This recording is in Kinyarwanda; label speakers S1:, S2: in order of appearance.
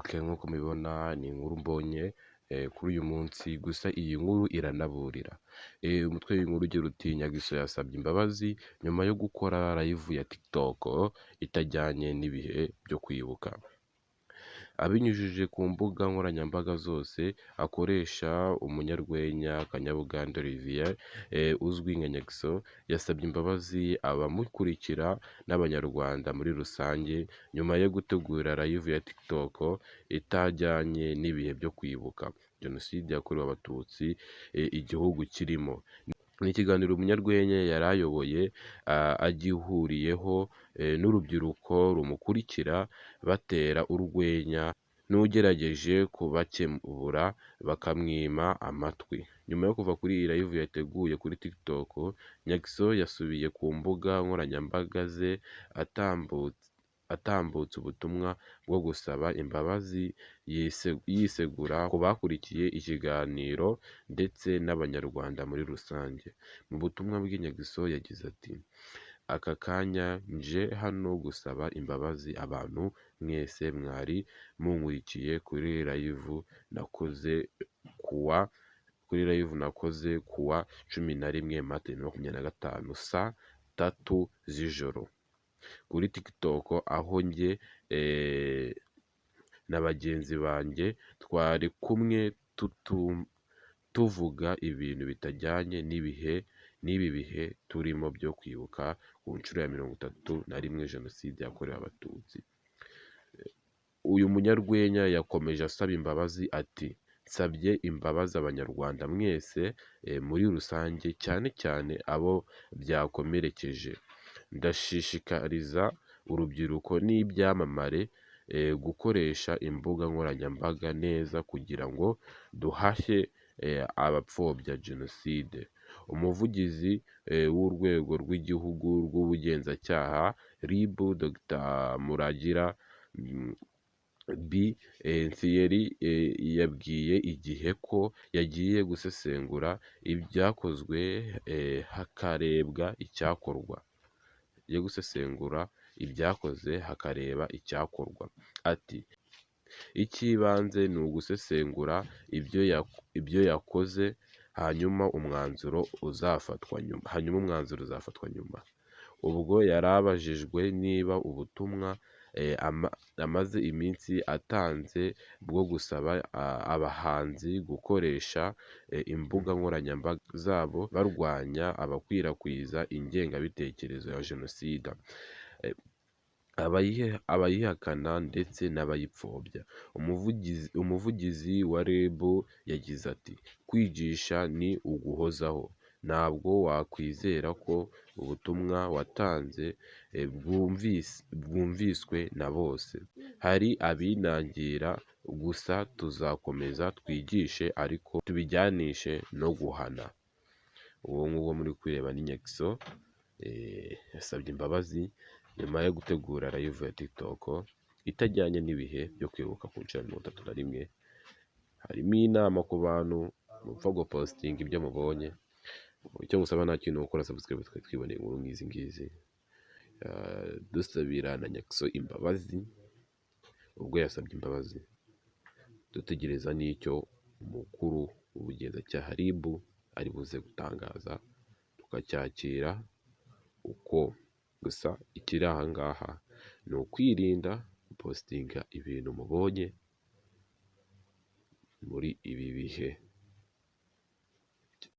S1: Nk'uko mubibona ni inkuru mbonye kuri uyu munsi, gusa iyi nkuru iranaburira. Umutwe w'inkuru ugira uti Nyagiso yasabye imbabazi nyuma yo gukora live ya TikTok itajyanye n'ibihe byo kwibuka. Abinyujije ku mbuga nkoranyambaga zose akoresha, umunyarwenya Kanyabuganda Olivier uzwi nka Nyagiso yasabye imbabazi abamukurikira n'abanyarwanda muri rusange nyuma yo gutegura live ya TikTok itajyanye n'ibihe byo kwibuka Jenoside yakorewe Abatutsi igihugu kirimo. Ni ikiganiro umunyarwenya yari ayoboye agihuriyeho n'urubyiruko rumukurikira batera urwenya n'ugerageje kubakebura bakamwima amatwi. Nyuma yo kuva kuri iyi live yateguye kuri TikTok, Nyagiso yasubiye ku mbuga nkoranyambaga ze atambutse ubutumwa bwo gusaba imbabazi, yisegura ku bakurikiye ikiganiro ndetse n'abanyarwanda muri rusange. Mu butumwa bwe Nyagiso yagize ati "Aka kanya nje hano gusaba imbabazi abantu mwese mwari munkurikiye kuri live nakoze kuwa 11 Mata 2025 saa 3 z'ijoro kuri TikTok, aho njye na bagenzi banjye twari kumwe tuvuga ibintu bitajyanye n'ibi bihe turimo byo kwibuka ku nshuro ya 31 Jenoside yakorewe Abatutsi." Uyu munyarwenya yakomeje asaba imbabazi ati "Nsabye imbabazi abanyarwanda mwese muri rusange, cyane cyane abo byakomerekeje. Ndashishikariza urubyiruko n'ibyamamare gukoresha imbuga nkoranyambaga neza kugira ngo duhashye abapfobya Jenoside." Umuvugizi w'urwego rw'igihugu rw'ubugenzacyaha RIB Dr Muragira B. Thierry yabwiye igihe ko yagiye gusesengura ibyakozwe hakarebwa icyakorwa. Ati "Icy'ibanze ni ugusesengura ibyo yakoze, hanyuma umwanzuro uzafatwa nyuma." Ubwo yarabajijwe niba ubutumwa amaze iminsi atanze bwo gusaba abahanzi gukoresha imbuga nkoranyambaga zabo barwanya abakwirakwiza ingengabitekerezo ya Jenoside, abayihakana ndetse n'abayipfobya, umuvugizi wa RIB yagize ati "Kwigisha ni uguhozaho. Ntabwo wakwizera ko ubutumwa watanze bwumviswe na bose. Hari abinangira gusa, tuzakomeza twigishe ariko tubijyanishe no guhana." Uwo nguwo muri kureba ni Nyagiso yasabye imbabazi nyuma yo gutegura live ya TikTok itajyanye n'ibihe byo kwibuka ku nshuro ya 31. Harimo inama ku bantu mupfa gupositinga ibyo mubonye. Icyo musaba nta kintu gukora subscribe twiboneye inkuru nk'izi ngizi. Dusabira na Nyagiso imbabazi ubwo yasabye imbabazi, dutegereza n'icyo umukuru w'ubugenzacyaha RIB ari buze gutangaza tukacyakira uko. Gusa ikiri aha ngaha ni ukwirinda gupositinga ibintu mubonye muri ibi bihe.